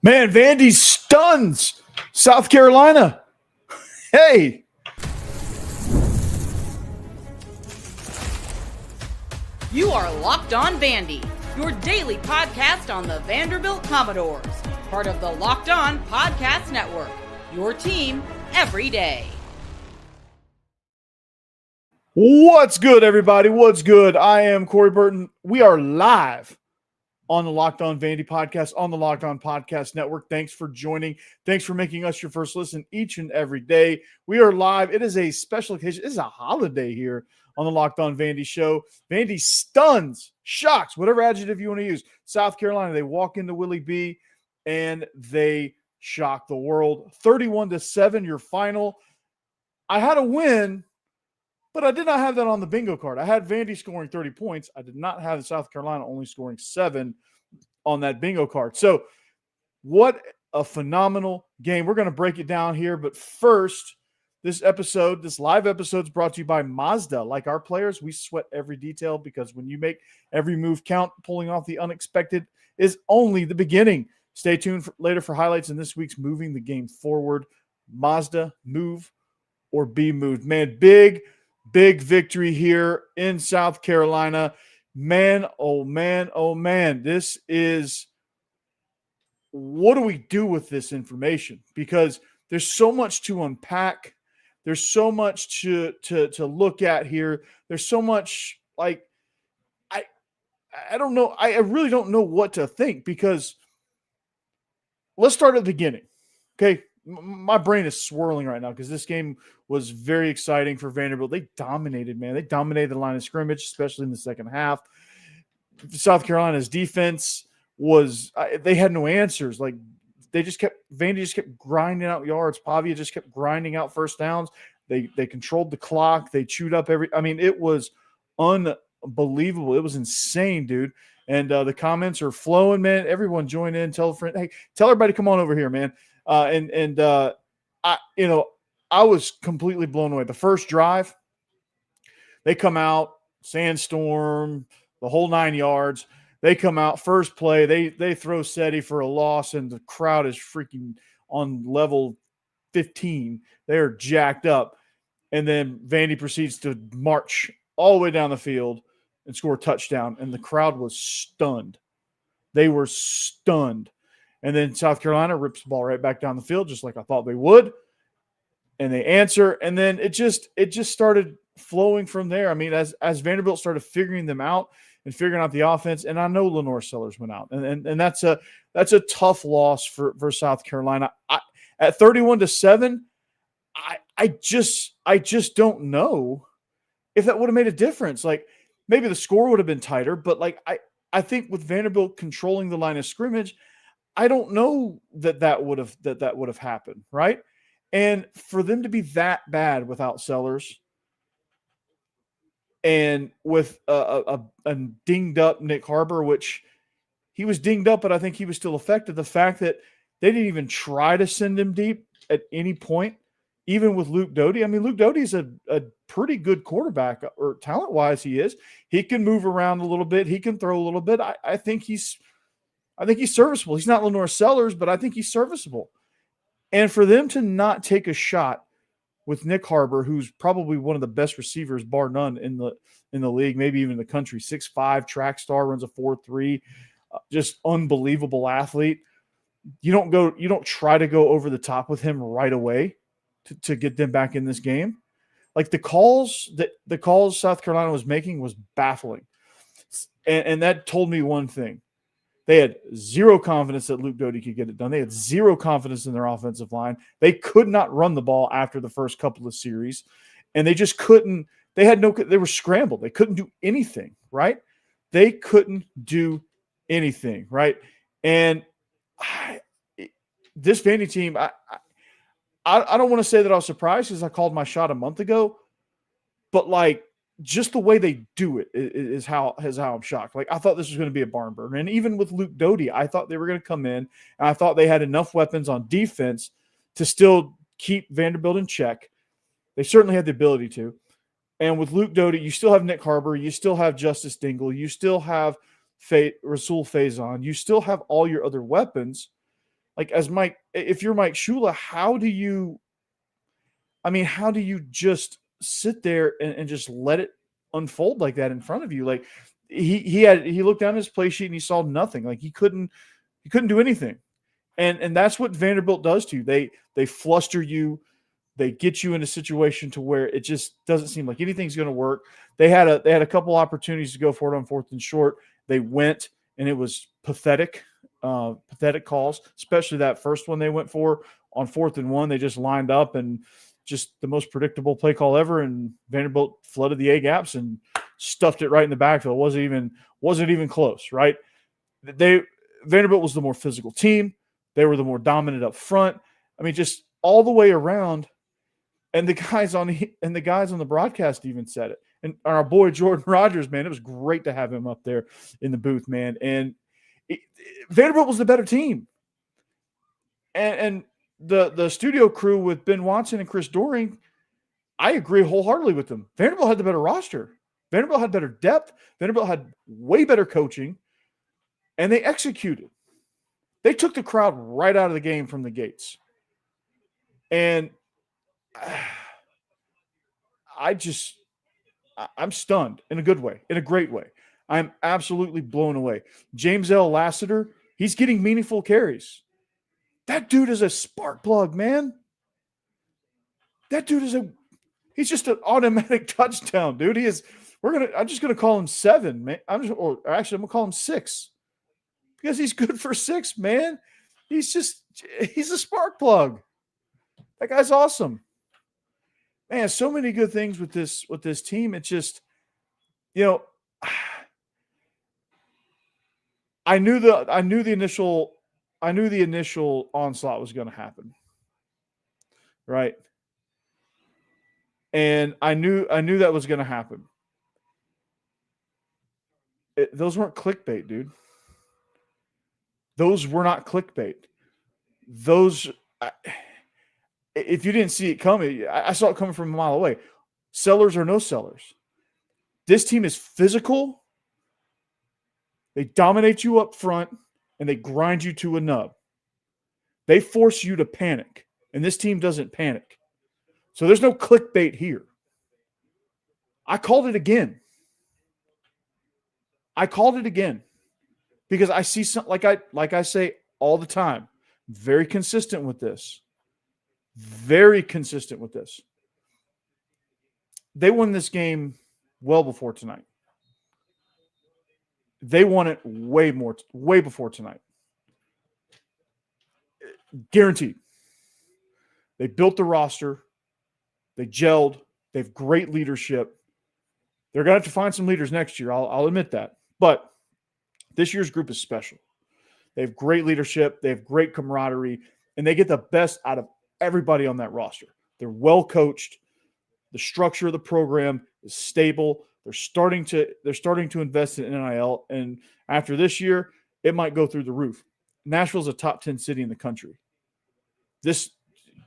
Man, Vandy stuns South Carolina. Hey. You are Locked On Vandy, your daily podcast on the Vanderbilt Commodores. Part of the Locked On Podcast Network, your team every day. What's good, everybody? What's good? I am Corey Burton. We are live on the Locked On Vandy podcast on the Locked On Podcast Network. Thanks for joining. Thanks for making us your first listen each and every day. We are live. It is a special occasion. It is a holiday here on the Locked On Vandy show. Vandy stuns, shocks, whatever adjective you want to use. South Carolina, they walk into Willie B and they shock the world. 31-7, your final. I had a win, but I did not have that on the bingo card. I had Vandy scoring 30 points. I did not have South Carolina only scoring 7 on that bingo card. So what a phenomenal game. We're going to break it down here. But first, this live episode is brought to you by Mazda. Like our players, we sweat every detail because when you make every move count, pulling off the unexpected is only the beginning. Stay tuned later for highlights in this week's Moving the Game Forward. Mazda, move or be moved. Man, big victory here in South Carolina. Man, oh man. This is, what do we do with this information? Because there's so much to unpack. There's so much to look at here. There's so much, like, I don't know. I really don't know what to think, because let's start at the beginning. Okay. My brain is swirling right now because this game was very exciting for Vanderbilt. They dominated, man. They dominated the line of scrimmage, especially in the second half. South Carolina's defense they had no answers. Like, Vandy just kept grinding out yards. Pavia just kept grinding out first downs. They controlled the clock. They chewed up it was unbelievable. It was insane, dude. And the comments are flowing, man. Everyone join in. Tell a friend. Hey, tell everybody, come on over here, man. I was completely blown away. The first drive, they come out, sandstorm, the whole 9 yards. They come out, first play, they throw SETI for a loss, and the crowd is freaking on level 15. They're jacked up. And then Vandy proceeds to march all the way down the field and score a touchdown, and the crowd was stunned. They were stunned. And then South Carolina rips the ball right back down the field, just like I thought they would. And they answer. And then it just started flowing from there. I mean, as Vanderbilt started figuring them out and figuring out the offense, and I know LaNorris Sellers went out. And that's a tough loss for South Carolina. At 31-7, I just don't know if that would have made a difference. Like, maybe the score would have been tighter, but like I think with Vanderbilt controlling the line of scrimmage, I don't know that would have happened, right? And for them to be that bad without Sellers and with a dinged up Nick Harbor, which he was dinged up, but I think he was still effective. The fact that they didn't even try to send him deep at any point, even with Luke Doty. I mean, Luke Doty's a pretty good quarterback, or talent-wise he is. He can move around a little bit. He can throw a little bit. I think he's serviceable. He's not LaNorris Sellers, but I think he's serviceable. And for them to not take a shot with Nick Harbor, who's probably one of the best receivers, bar none, in the league, maybe even in the country, 6'5", track star, runs a 4.3, just unbelievable athlete. You don't try to go over the top with him right away to get them back in this game. Like, the calls South Carolina was making was baffling. And that told me one thing. They had zero confidence that Luke Doty could get it done. They had zero confidence in their offensive line. They could not run the ball after the first couple of series, and they just couldn't. They were scrambled. They couldn't do anything, right? They couldn't do anything, right? And this Vandy team, I don't want to say that I was surprised because I called my shot a month ago, but like, just the way they do it is how I'm shocked. Like, I thought this was going to be a barn burner. And even with Luke Doty, I thought they were going to come in, and I thought they had enough weapons on defense to still keep Vanderbilt in check. They certainly had the ability to. And with Luke Doty, you still have Nick Harbor, you still have Justice Dingle, you still have Rasul Faison, you still have all your other weapons. Like if you're Mike Shula, how do you just sit there and just let it unfold like that in front of you? Like he looked down his play sheet and he saw nothing. Like he couldn't do anything. And that's what Vanderbilt does to you. They fluster you. They get you in a situation to where it just doesn't seem like anything's going to work. They had a couple opportunities to go for it on 4th and short. They went, and it was pathetic calls, especially that first one they went for on 4th and 1. They just lined up and just the most predictable play call ever. And Vanderbilt flooded the A gaps and stuffed it right in the backfield. It wasn't even close, right? Vanderbilt was the more physical team. They were the more dominant up front. I mean, just all the way around. And the guys on the broadcast even said it. And our boy Jordan Rogers, man, it was great to have him up there in the booth, man. And Vanderbilt was the better team. And the studio crew with Ben Watson and Chris Doring, I agree wholeheartedly with them. Vanderbilt had the better roster. Vanderbilt had better depth. Vanderbilt had way better coaching. And they executed. They took the crowd right out of the game from the gates. And I'm stunned in a good way, in a great way. I'm absolutely blown away. James L. Lassiter, he's getting meaningful carries. That dude is a spark plug, man. That dude he's just an automatic touchdown, dude. I'm just gonna call him 7, man. I'm gonna call him 6. Because he's good for 6, man. He's a spark plug. That guy's awesome. Man, so many good things with this team. It's just, I knew the initial onslaught was going to happen. Right? And I knew that was going to happen. Those weren't clickbait, dude. Those were not clickbait. If you didn't see it coming, I saw it coming from a mile away. Sellers or no sellers. This team is physical. They dominate you up front, and they grind you to a nub. They force you to panic, and this team doesn't panic. So there's no clickbait here. I called it again. Because I see something like I say all the time, very consistent with this. Very consistent with this. They won this game well before tonight. They won it way before tonight. Guaranteed. They built the roster. They gelled. They have great leadership. They're going to have to find some leaders next year. I'll admit that. But this year's group is special. They have great leadership. They have great camaraderie. And they get the best out of everybody on that roster. They're well coached. The structure of the program is stable. They're starting to invest in NIL. And after this year, it might go through the roof. Nashville's a top 10 city in the country.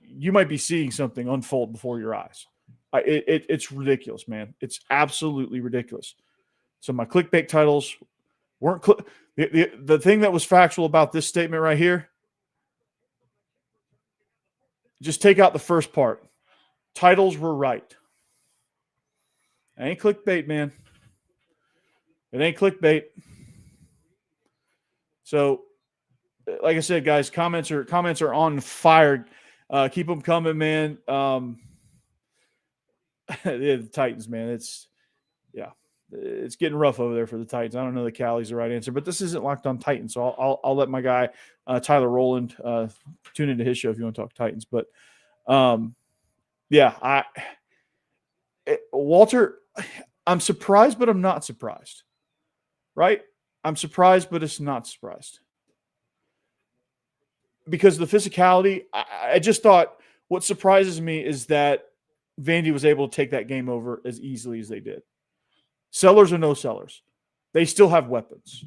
You might be seeing something unfold before your eyes. It's ridiculous, man. It's absolutely ridiculous. So my clickbait titles weren't the thing that was factual about this statement right here. Just take out the first part. Titles were right. It ain't clickbait, man. It ain't clickbait. So, like I said, guys, comments are on fire. Keep them coming, man. The Titans, man. It's getting rough over there for the Titans. I don't know that Cali's the right answer, but this isn't Locked On Titans, so I'll let my guy Tyler Rowland tune into his show if you want to talk Titans. But Walter, I'm surprised, but I'm not surprised. Right? I'm surprised, but it's not surprised. Because the physicality, I just thought what surprises me is that Vandy was able to take that game over as easily as they did. Sellers or no sellers, they still have weapons.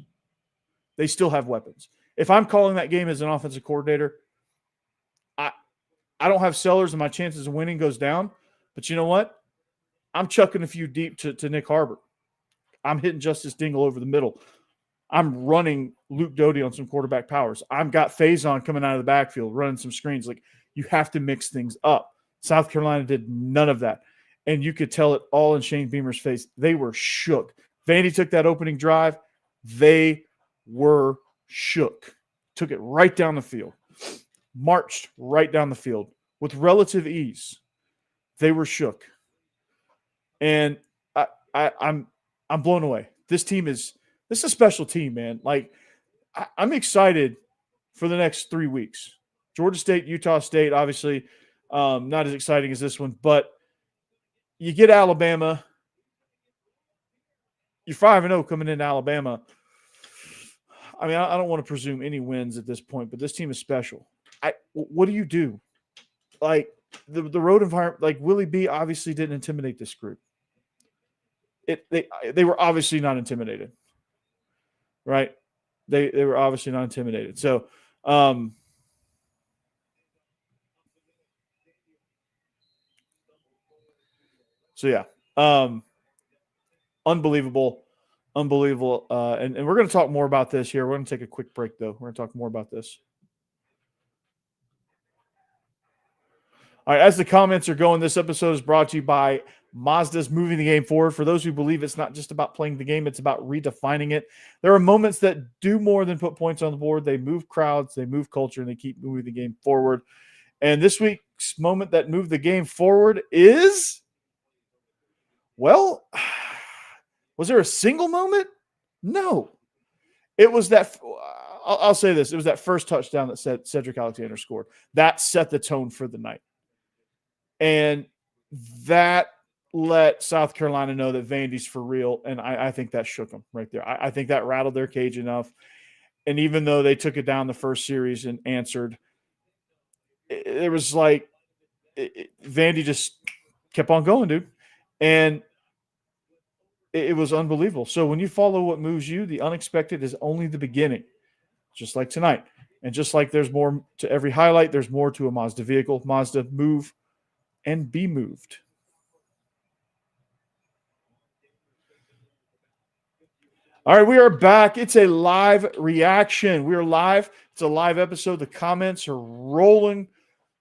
If I'm calling that game as an offensive coordinator, I don't have sellers and my chances of winning goes down. But you know what? I'm chucking a few deep to Nick Harbor. I'm hitting Justice Dingle over the middle. I'm running Luke Doty on some quarterback powers. I've got Faison coming out of the backfield, running some screens. Like, you have to mix things up. South Carolina did none of that. And you could tell it all in Shane Beamer's face. They were shook. Vandy took that opening drive. They were shook. Took it right down the field. Marched right down the field with relative ease. They were shook. And I'm blown away. This is a special team, man. Like, I'm excited for the next 3 weeks. Georgia State, Utah State, obviously not as exciting as this one, but you get Alabama. You're 5-0 coming into Alabama. I mean, I don't want to presume any wins at this point, but this team is special. What do you do? Like, the road environment, like, Willie B obviously didn't intimidate this group. They were obviously not intimidated, right? They were obviously not intimidated. So, yeah, unbelievable. And we're going to talk more about this here. We're going to take a quick break, though. We're going to talk more about this. All right, as the comments are going, this episode is brought to you by Mazda's moving the game forward. For those who believe it's not just about playing the game, it's about redefining it. There are moments that do more than put points on the board. They move crowds, they move culture, and they keep moving the game forward. And this week's moment that moved the game forward is, well, was there a single moment? No. It was that, I'll say this, it was that first touchdown that Cedric Alexander scored. That set the tone for the night. And that let South Carolina know that Vandy's for real, and I think that shook them right there. I think that rattled their cage enough. And even though they took it down the first series and answered, it was like Vandy just kept on going, dude. And it was unbelievable. So when you follow what moves you, the unexpected is only the beginning, just like tonight. And just like there's more to every highlight, there's more to a Mazda vehicle. Mazda, move and be moved. All right, we are back. It's a live reaction. We are live. It's a live episode. The comments are rolling.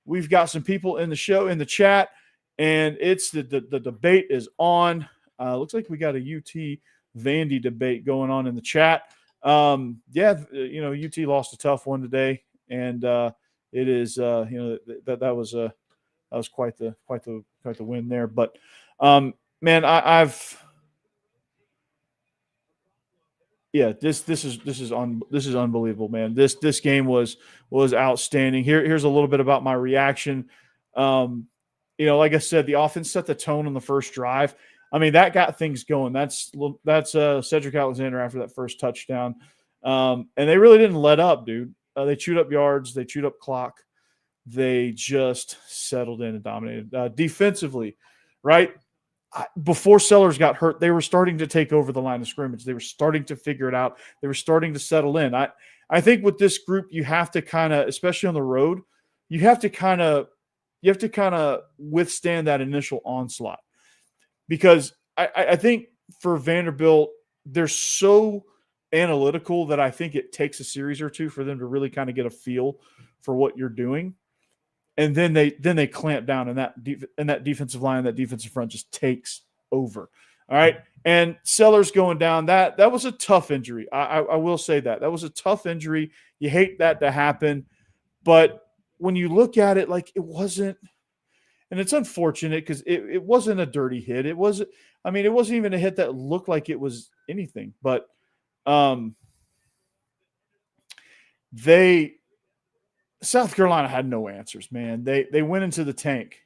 We've got some people in the show, in the chat, and it's the debate is on. Looks like we got a UT Vandy debate going on in the chat. UT lost a tough one today, and it is that was quite the win there. But man, this is unbelievable, man. This game was outstanding. Here's a little bit about my reaction. Like I said, the offense set the tone on the first drive. I mean, that got things going. That's Cedric Alexander after that first touchdown. And they really didn't let up, dude. They chewed up yards. They chewed up clock. They just settled in and dominated. Defensively, right? Before Sellers got hurt, they were starting to take over the line of scrimmage. They were starting to figure it out. They were starting to settle in. I think with this group, you have to kind of, especially on the road, you have to kind of withstand that initial onslaught. Because I think for Vanderbilt, they're so analytical that I think it takes a series or two for them to really kind of get a feel for what you're doing. And then they clamp down, and that defensive line, that defensive front just takes over. All right. And Sellers going down, that was a tough injury. I will say that was a tough injury. You hate that to happen. But when you look at it, like, it wasn't, and it's unfortunate because it wasn't a dirty hit. It wasn't even a hit that looked like it was anything. But South Carolina had no answers, man. They went into the tank,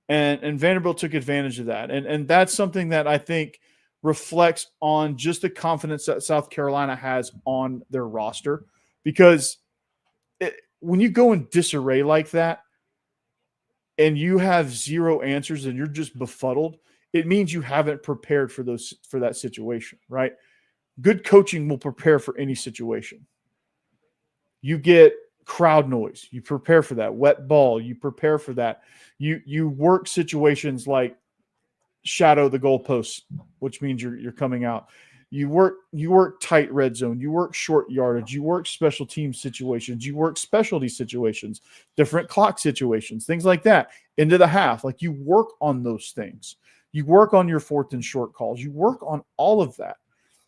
and Vanderbilt took advantage of that. And that's something that I think reflects on just the confidence that South Carolina has on their roster. Because when you go in disarray like that, and you have zero answers and you're just befuddled, it means you haven't prepared for that situation, right? Good coaching will prepare for any situation. You get crowd noise, you prepare for that. Wet ball, you prepare for that. You work situations like shadow the goalposts, which means you're coming out. You work tight red zone. You work short yardage. You work special team situations. You work specialty situations, different clock situations, things like that into the half. Like you work on those things. You work on your 4th and short calls. You work on all of that.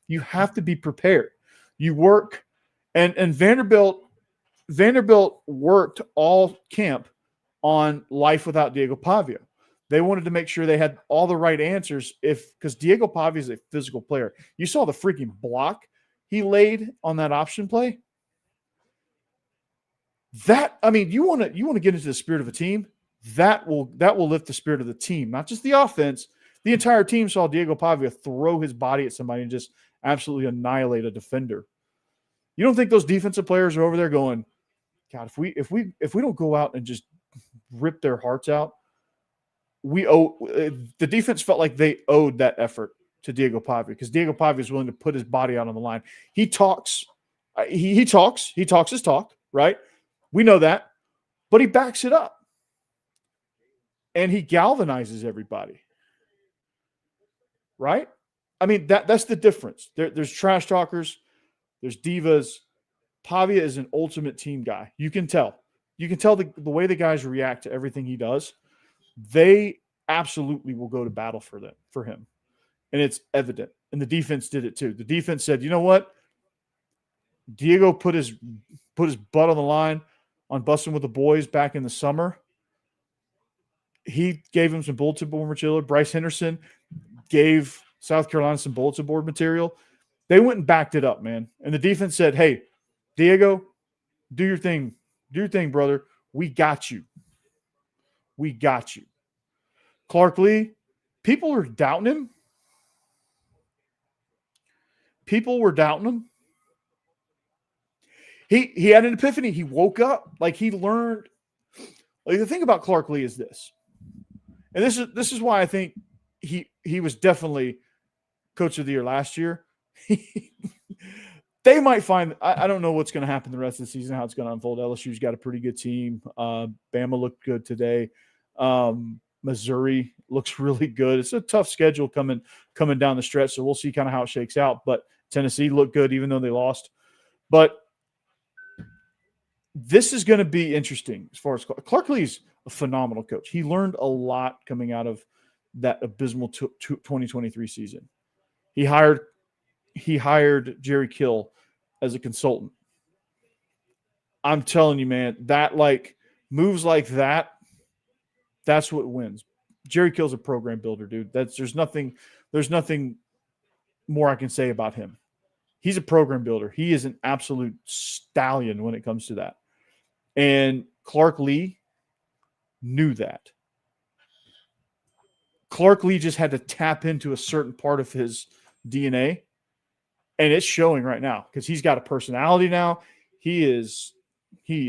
You have to be prepared. You work, and Vanderbilt worked all camp on life without Diego Pavia. They wanted to make sure they had all the right answers because Diego Pavia is a physical player. You saw the freaking block he laid on that option play. You want to get into the spirit of a team, that will lift the spirit of the team, not just the offense. The entire team saw Diego Pavia throw his body at somebody and just absolutely annihilate a defender. You don't think those defensive players are over there going, God, if we don't go out and just rip their hearts out, the defense felt like they owed that effort to Diego Pavia because Diego Pavia is willing to put his body out on the line. He talks his talk, right? We know that, but he backs it up and he galvanizes everybody, right? I mean, that's the difference. There's trash talkers, there's divas. Pavia is an ultimate team guy. You can tell the way the guys react to everything he does. They absolutely will go to battle for him. And it's evident. And the defense did it too. The defense said, you know what? Diego put his butt on the line on Busting with the Boys back in the summer. He gave him some bulletin board material. Bryce Henderson gave South Carolina some bulletin board material. They went and backed it up, man. And the defense said, hey, Diego, do your thing. Do your thing, brother. We got you. We got you. Clark Lee, people were doubting him. People were doubting him. He had an epiphany. He woke up. Like he learned. Like the thing about Clark Lee is this. And this is why I think he was definitely Coach of the Year last year. They might find – I don't know what's going to happen the rest of the season, how it's going to unfold. LSU's got a pretty good team. Bama looked good today. Missouri looks really good. It's a tough schedule coming down the stretch, so we'll see kind of how it shakes out. But Tennessee looked good even though they lost. But this is going to be interesting as far as Clark Lee's a phenomenal coach. He learned a lot coming out of that abysmal 2023 season. He hired Jerry Kill as a consultant. I'm telling you, man, that like moves like that, that's what wins. Jerry Kill's a program builder, dude. There's nothing more I can say about him. He's a program builder. He is an absolute stallion when it comes to that. And Clark Lee knew that. Clark Lee just had to tap into a certain part of his DNA. And it's showing right now because he's got a personality now. He is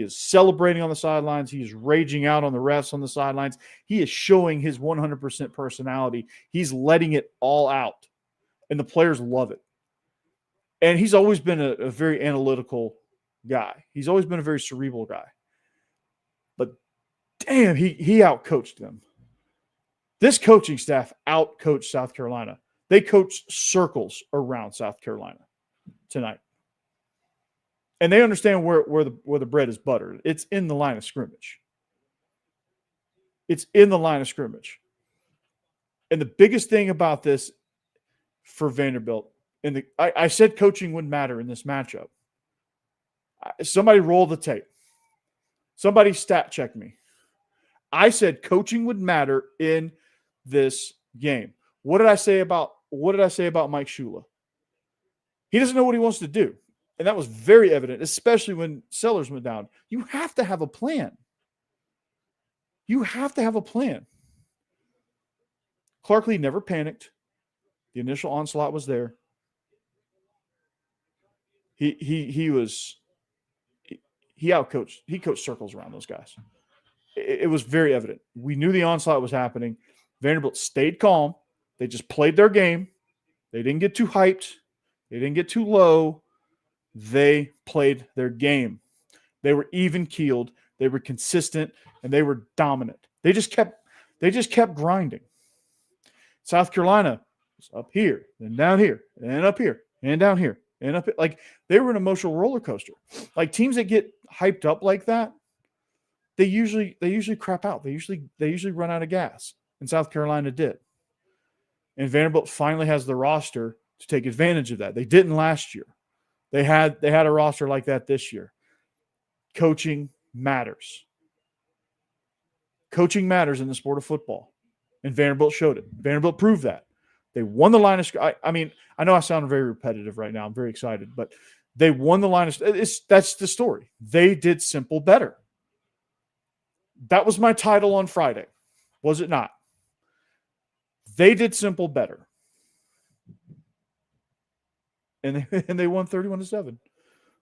celebrating on the sidelines. He is raging out on the refs on the sidelines. He is showing his 100% personality. He's letting it all out. And the players love it. And he's always been a very analytical guy. He's always been a very cerebral guy. But damn, he outcoached them. This coaching staff outcoached South Carolina. They coached circles around South Carolina tonight. And they understand where the bread is buttered. It's in the line of scrimmage. It's in the line of scrimmage. And the biggest thing about this for Vanderbilt, I said coaching wouldn't matter in this matchup. Somebody roll the tape. Somebody stat check me. I said coaching would matter in this game. What did I say about Mike Shula? He doesn't know what he wants to do. And that was very evident, especially when Sellers went down. You have to have a plan. You have to have a plan. Clark Lee never panicked. The initial onslaught was there. He outcoached. He coached circles around those guys. It was very evident. We knew the onslaught was happening. Vanderbilt stayed calm. They just played their game. They didn't get too hyped. They didn't get too low. They played their game. They were even-keeled. They were consistent, and they were dominant. They just kept grinding. South Carolina was up here, then down here, and up here, and down here and up. Like, they were an emotional roller coaster. Like, teams that get hyped up like that, they usually crap out. They usually run out of gas. And South Carolina did. And Vanderbilt finally has the roster to take advantage of that. They didn't last year. They had a roster like that this year. Coaching matters. Coaching matters in the sport of football. And Vanderbilt showed it. Vanderbilt proved that. They won the line of scrimmage. I mean, I know I sound very repetitive right now. I'm very excited. But they won the line of scrimmage. That's the story. They did simple better. That was my title on Friday. Was it not? They did simple better. And they won 31-7.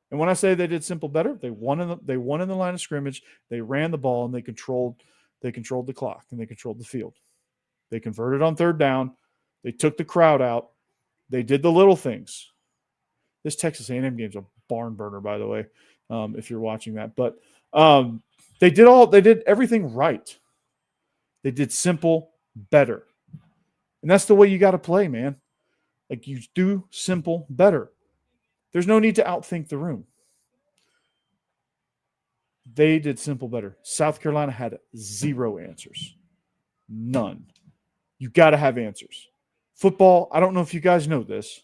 And when I say they did simple better, they won in the line of scrimmage. They ran the ball and they controlled the clock and they controlled the field. They converted on third down. They took the crowd out. They did the little things. This Texas A&M game's a barn burner, by the way, if you're watching that. But they did everything right. They did simple better. And that's the way you got to play, man. Like, you do simple better. There's no need to outthink the room. They did simple better. South Carolina had 0 answers. None. You got to have answers. Football, I don't know if you guys know this.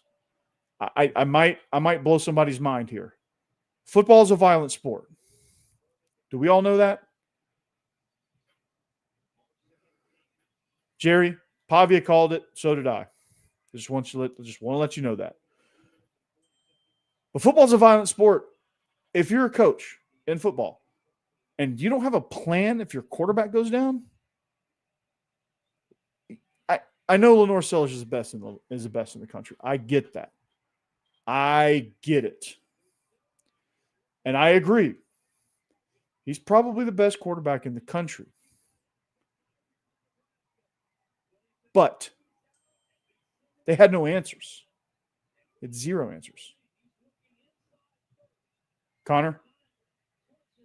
I might blow somebody's mind here. Football is a violent sport. Do we all know that? Jerry, Pavia called it. So did I. Just want to let you know that. But football is a violent sport. If you're a coach in football and you don't have a plan if your quarterback goes down, I know LaNorris Sellers is the best in the country. I get that. I get it. And I agree. He's probably the best quarterback in the country. But they had no answers. They had 0 answers. Connor,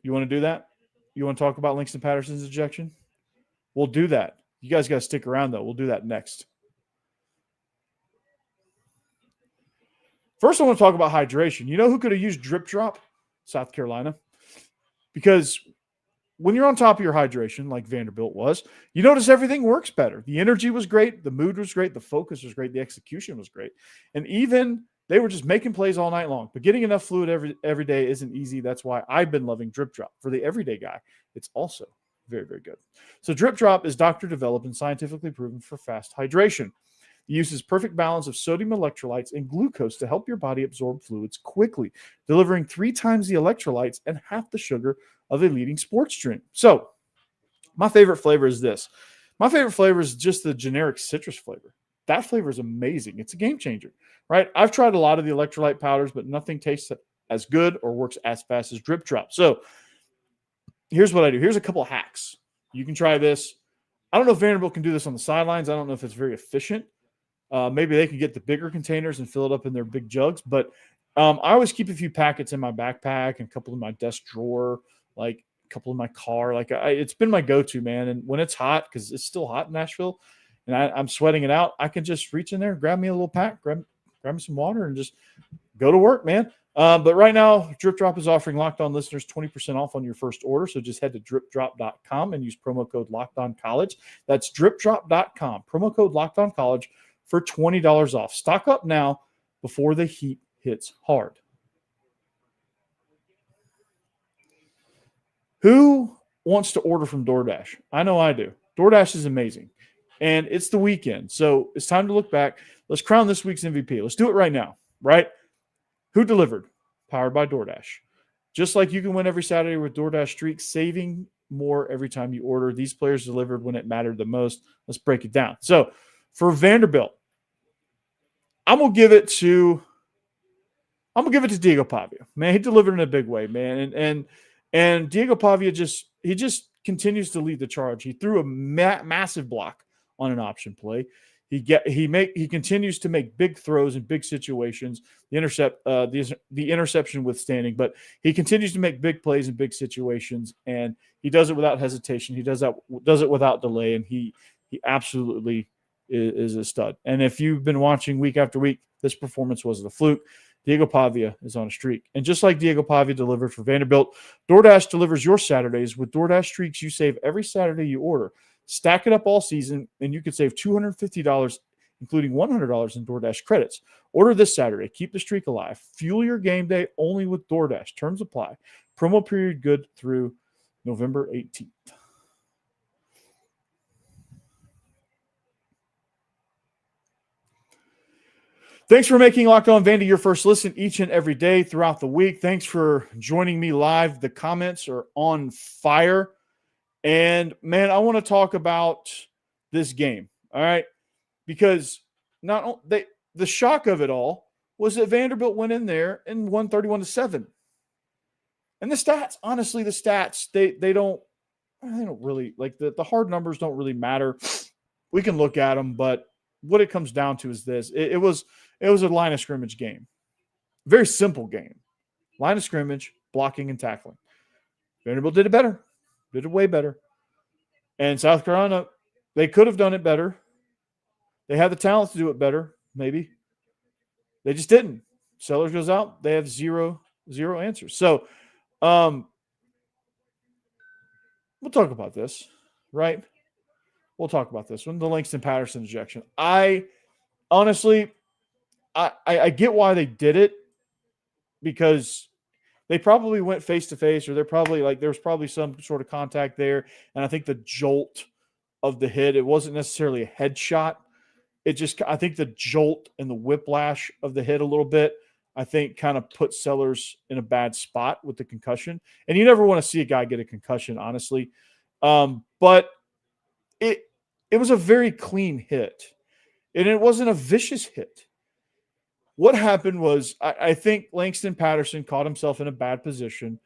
you want to do that? You want to talk about Langston Patterson's ejection? We'll do that. You guys got to stick around, though. We'll do that next. First, I want to talk about hydration. You know who could have used DripDrop? South Carolina. Because when you're on top of your hydration, like Vanderbilt was, you notice everything works better. The energy was great. The mood was great. The focus was great. The execution was great. And even they were just making plays all night long. But getting enough fluid every day isn't easy. That's why I've been loving DripDrop. For the everyday guy, it's also very, very good. So DripDrop is doctor-developed and scientifically proven for fast hydration. It uses perfect balance of sodium electrolytes and glucose to help your body absorb fluids quickly, delivering 3 times the electrolytes and half the sugar of a leading sports drink. So my favorite flavor is this. My favorite flavor is just the generic citrus flavor. That flavor is amazing. It's a game changer, right? I've tried a lot of the electrolyte powders, but nothing tastes as good or works as fast as DripDrop. So here's what I do. Here's a couple of hacks. You can try this. I don't know if Vanderbilt can do this on the sidelines. I don't know if it's very efficient. Maybe they can get the bigger containers and fill it up in their big jugs. But I always keep a few packets in my backpack and a couple in my desk drawer, like a couple in my car. Like it's been my go-to, man. And when it's hot, because it's still hot in Nashville, and I'm sweating it out, I can just reach in there, grab me a little pack, grab me some water, and just go to work, man. But right now, DripDrop is offering Locked On listeners 20% off on your first order. So just head to DripDrop.com and use promo code LockedOnCollege. That's DripDrop.com. Promo code LockedOnCollege for $20 off. Stock up now before the heat hits hard. Who wants to order from DoorDash? I know I do. DoorDash is amazing. And it's the weekend. So it's time to look back. Let's crown this week's MVP. Let's do it right now, right? Who delivered? Powered by DoorDash. Just like you can win every Saturday with DoorDash Streaks, saving more every time you order. These players delivered when it mattered the most. Let's break it down. So for Vanderbilt, I'm gonna give it to Diego Pavia. Man, he delivered in a big way, man. And Diego Pavia just continues to lead the charge. He threw a massive block on an option play. He continues to make big throws in big situations. The interception withstanding, but he continues to make big plays in big situations, and he does it without hesitation. He does it without delay, and he absolutely is a stud. And if you've been watching week after week, this performance wasn't a fluke. Diego Pavia is on a streak. And just like Diego Pavia delivered for Vanderbilt, DoorDash delivers your Saturdays. With DoorDash Streaks, you save every Saturday you order. Stack it up all season, and you could save $250, including $100 in DoorDash credits. Order this Saturday. Keep the streak alive. Fuel your game day only with DoorDash. Terms apply. Promo period good through November 18th. Thanks for making Locked On Vandy your first listen each and every day throughout the week. Thanks for joining me live. The comments are on fire. And, man, I want to talk about this game, all right? Because the shock of it all was that Vanderbilt went in there and won 31-7. And the stats, honestly, they don't really, like, the hard numbers don't really matter. We can look at them, but what it comes down to is this. It was a line of scrimmage game. Very simple game. Line of scrimmage, blocking and tackling. Vanderbilt did it better. Did it way better. And South Carolina, they could have done it better. They had the talent to do it better, maybe. They just didn't. Sellers goes out. They have zero answers. So we'll talk about this, right? We'll talk about this one, the Langston Patterson ejection. Honestly, I get why they did it, because they probably went face-to-face, or there was probably some sort of contact there. And I think the jolt of the hit, it wasn't necessarily a headshot. I think the jolt and the whiplash of the hit a little bit, I think kind of put Sellers in a bad spot with the concussion. And you never want to see a guy get a concussion, honestly. But it was a very clean hit, and it wasn't a vicious hit. What happened was, I think Langston Patterson caught himself in a bad position.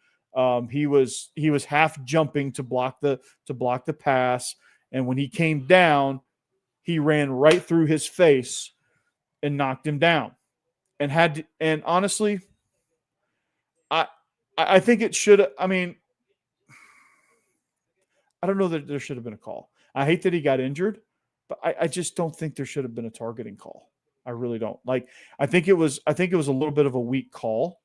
He was half jumping to block the pass, and when he came down, he ran right through his face and knocked him down. And honestly, I think it should. I mean, I don't know that there should have been a call. I hate that he got injured, but I just don't think there should have been a targeting call. I really don't. Like, I think it was a little bit of a weak call.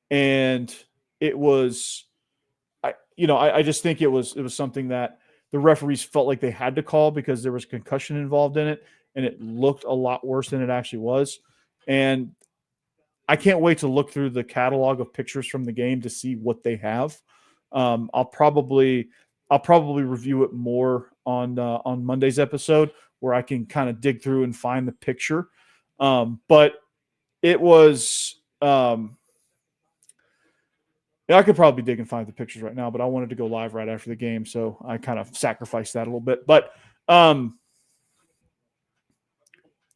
And it was, I just think it was something that the referees felt like they had to call because there was concussion involved in it, and it looked a lot worse than it actually was. And I can't wait to look through the catalog of pictures from the game to see what they have. I'll probably review it more on Monday's episode, where I can kind of dig through and find the picture. But it was, I could probably dig and find the pictures right now, but I wanted to go live right after the game, so I kind of sacrificed that a little bit. But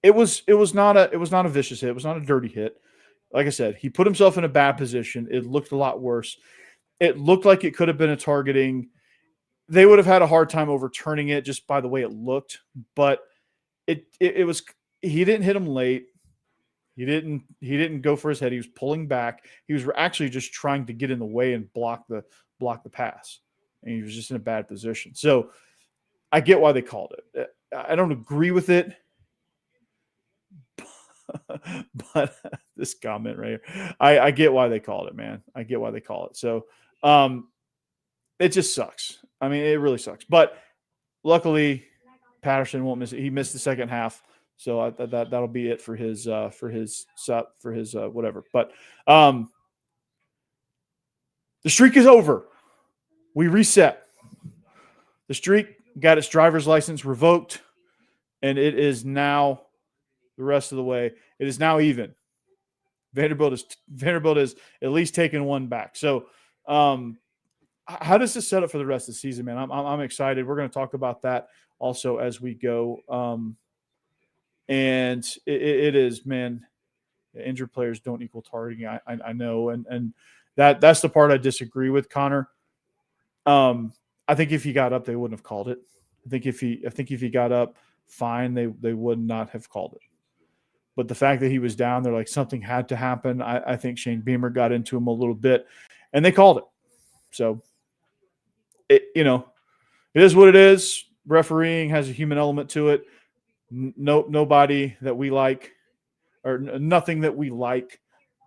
it was not a vicious hit. It was not a dirty hit. Like I said, he put himself in a bad position. It looked a lot worse. It looked like it could have been a targeting. They would have had a hard time overturning it just by the way it looked, but it was. He didn't hit him late. He didn't go for his head. He was pulling back. He was actually just trying to get in the way and block the pass, and he was just in a bad position. So I get why they called it. I don't agree with it, but this comment right here, I get why they called it, man. I get why they call it. So it just sucks. I mean, it really sucks. But luckily, Patterson won't miss it. He missed the second half, so that'll be it for his whatever. But the streak is over. We reset. The streak got its driver's license revoked, and it is now the rest of the way. It is now even. Vanderbilt is at least taking one back. So, how does this set up for the rest of the season, man? I'm excited. We're going to talk about that also as we go. And it is, man, injured players don't equal targeting. I know. And that's the part I disagree with, Connor. I think if he got up, they wouldn't have called it. I think if he got up fine, they would not have called it. But the fact that he was down there, like something had to happen. I think Shane Beamer got into him a little bit, and they called it. So, it is what it is. Refereeing has a human element to it. nobody that we like, or nothing that we like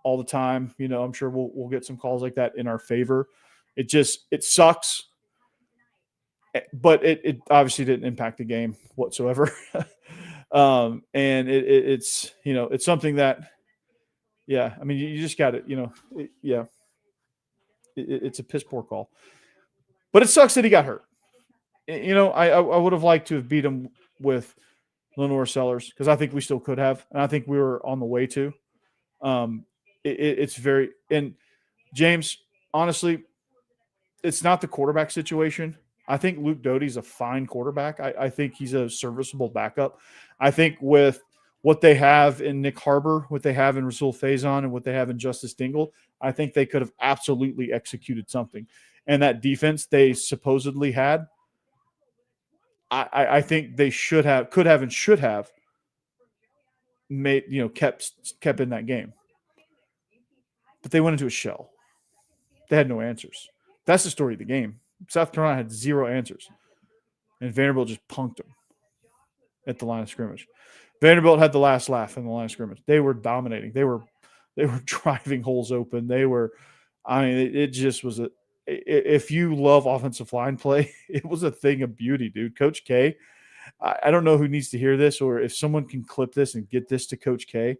all the time. I'm sure we'll get some calls like that in our favor. It sucks, but it obviously didn't impact the game whatsoever. And it's it's something that, yeah, I mean, you just got it, it's a piss poor call, but it sucks that he got hurt. I would have liked to have beat him with LaNorris Sellers, because I think we still could have, and I think we were on the way to. It's very, and James, honestly, it's not the quarterback situation. I think Luke Doty's a fine quarterback. I think he's a serviceable backup. I think with what they have in Nick Harbor, what they have in Rasul Faison, and what they have in Justice Dingle, I think they could have absolutely executed something. And that defense they supposedly had, I think they could have, and should have made, kept in that game. But they went into a shell. They had no answers. That's the story of the game. South Carolina had zero answers, and Vanderbilt just punked them at the line of scrimmage. Vanderbilt had the last laugh in the line of scrimmage. They were dominating. They were driving holes open. It just was if you love offensive line play, it was a thing of beauty, dude. Coach K, I don't know who needs to hear this, or if someone can clip this and get this to Coach K.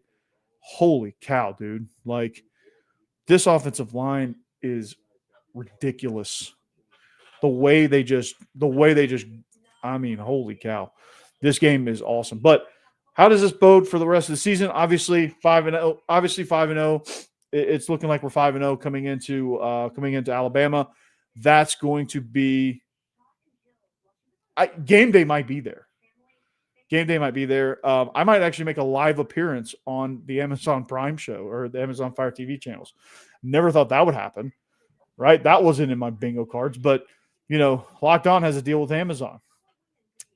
Holy cow, dude. Like, this offensive line is ridiculous. The way they just, holy cow. This game is awesome. But how does this bode for the rest of the season? Obviously 5-0. It's looking like we're 5-0 coming into Alabama. That's going to be game day might be there. Game day might be there. I might actually make a live appearance on the Amazon Prime show or the Amazon Fire TV channels. Never thought that would happen, right? That wasn't in my bingo cards, but Locked On has a deal with Amazon,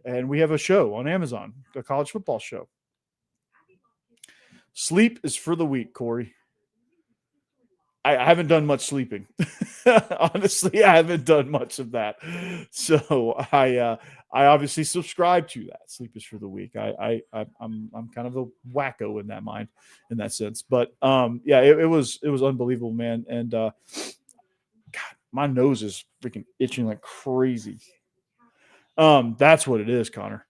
and we have a show on Amazon, a college football show. Sleep is for the weak, Corey. I haven't done much sleeping. Honestly, I haven't done much of that. So I obviously subscribe to that. Sleep is for the weak. I'm kind of a wacko in that sense. But it was unbelievable, man. And God, my nose is freaking itching like crazy. That's what it is, Connor.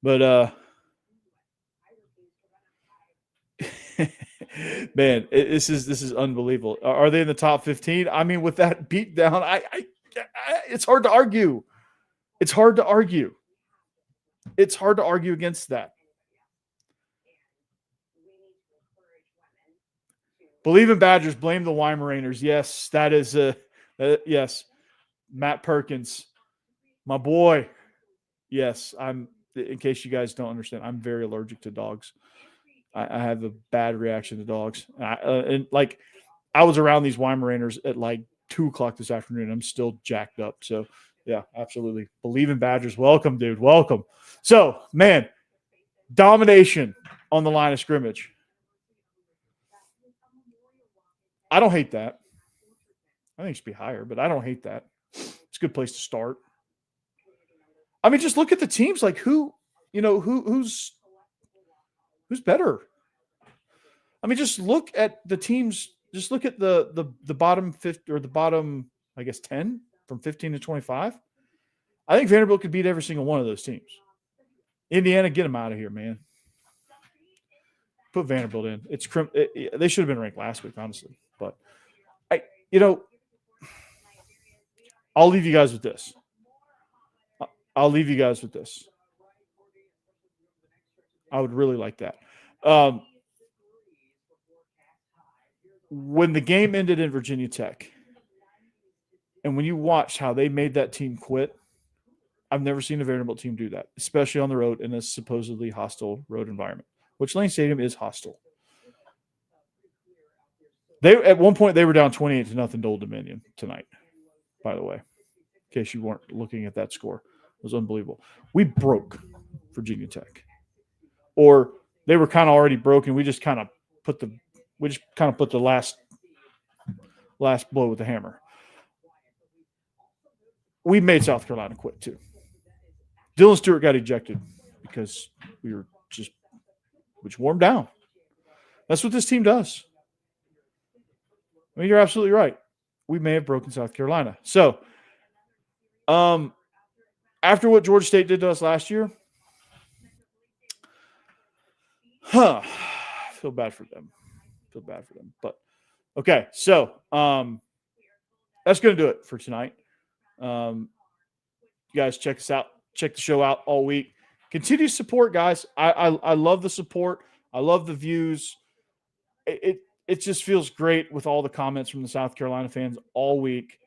But man, this is unbelievable. Are they in the top 15? I mean, with that beat down, it's hard to argue. It's hard to argue. It's hard to argue against that. Believe in Badgers, blame the Weimaraners. Yes, that is yes. Matt Perkins, my boy. Yes, in case you guys don't understand, I'm very allergic to dogs. I have a bad reaction to dogs. I was around these Weimaraners at like 2:00 this afternoon. I'm still jacked up. So yeah, absolutely. Believe in Badgers. Welcome, dude. Welcome. So, man, domination on the line of scrimmage. I don't hate that. I think it should be higher, but I don't hate that. It's a good place to start. I mean, just look at the teams. Like who's better? I mean, just look at the teams. Just look at the bottom 50 or the bottom, I guess, 10 from 15 to 25. I think Vanderbilt could beat every single one of those teams. Indiana, get them out of here, man. Put Vanderbilt in. They should have been ranked last week, honestly. But I'll leave you guys with this. I would really like that. When the game ended in Virginia Tech, and when you watched how they made that team quit, I've never seen a Vanderbilt team do that, especially on the road in a supposedly hostile road environment, which Lane Stadium is hostile. At one point, they were down 28-0 to Old Dominion tonight, by the way, in case you weren't looking at that score. It was unbelievable. We broke Virginia Tech. Or they were kind of already broken. We just kind of put the last blow with the hammer. We made South Carolina quit too. Dylan Stewart got ejected because we were which warmed down. That's what this team does. I mean, you're absolutely right. We may have broken South Carolina. So, after what Georgia State did to us last year, I feel bad for them. But okay, so that's going to do it for tonight. You guys check us out. Check the show out all week. Continue to support, guys. I love the support. I love the views. It just feels great with all the comments from the South Carolina fans all week.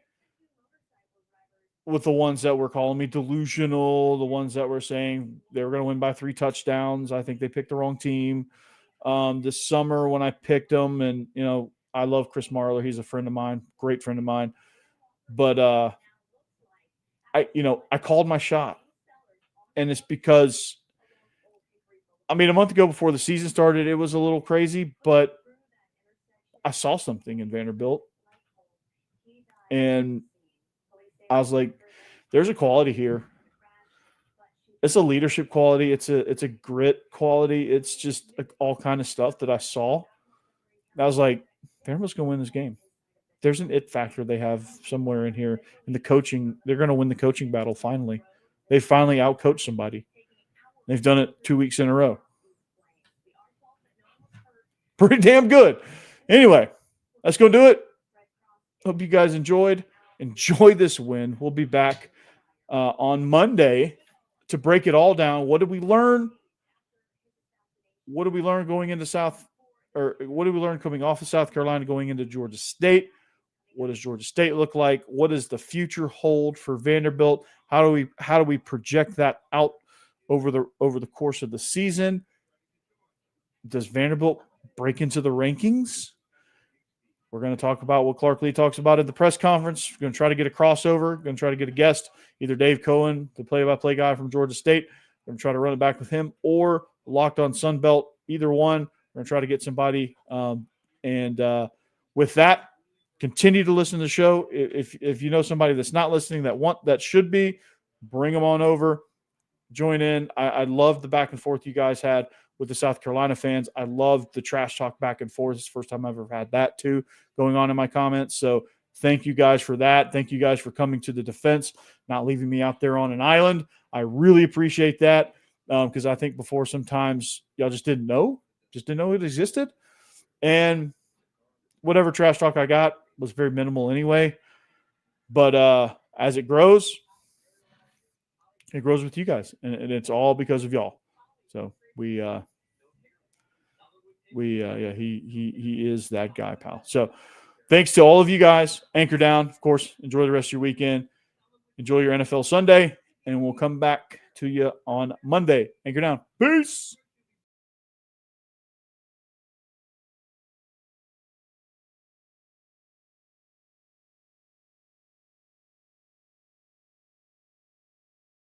With the ones that were calling me delusional, the ones that were saying they were going to win by 3 touchdowns. I think they picked the wrong team. This summer when I picked them, and I love Chris Marler. He's a friend of mine, great friend of mine. But I called my shot, and it's because, a month ago before the season started, it was a little crazy, but I saw something in Vanderbilt, and I was like, there's a quality here. It's a leadership quality. It's a grit quality. It's just all kind of stuff that I saw. I was like, Vanderbilt's going to win this game. There's an it factor they have somewhere in here. In the coaching, they're going to win the coaching battle finally. They finally outcoached somebody. They've done it 2 weeks in a row. Pretty damn good. Anyway, that's going to do it. Hope you guys enjoyed. Enjoy this win. We'll be back on Monday to break it all down. What did we learn? What did we learn going into what did we learn coming off of South Carolina going into Georgia State? What does Georgia State look like? What does the future hold for Vanderbilt? How do we project that out over the course of the season? Does Vanderbilt break into the rankings? We're going to talk about what Clark Lee talks about at the press conference. We're going to try to get a crossover. We're going to try to get a guest, either Dave Cohen, the play-by-play guy from Georgia State. We're going to try to run it back with him, or Locked on Sunbelt, either one. We're going to try to get somebody. With that, continue to listen to the show. If you know somebody that's not listening that should be, bring them on over. Join in. I love the back and forth you guys had with the South Carolina fans. I loved the trash talk back and forth. It's the first time I've ever had that too going on in my comments. So thank you guys for that. Thank you guys for coming to the defense, not leaving me out there on an island. I really appreciate that because I think before sometimes y'all just didn't know it existed. And whatever trash talk I got was very minimal anyway. But as it grows with you guys, and it's all because of y'all. So he is that guy, pal. So thanks to all of you guys. Anchor down, of course. Enjoy the rest of your weekend. Enjoy your NFL Sunday, and we'll come back to you on Monday. Anchor down. Peace.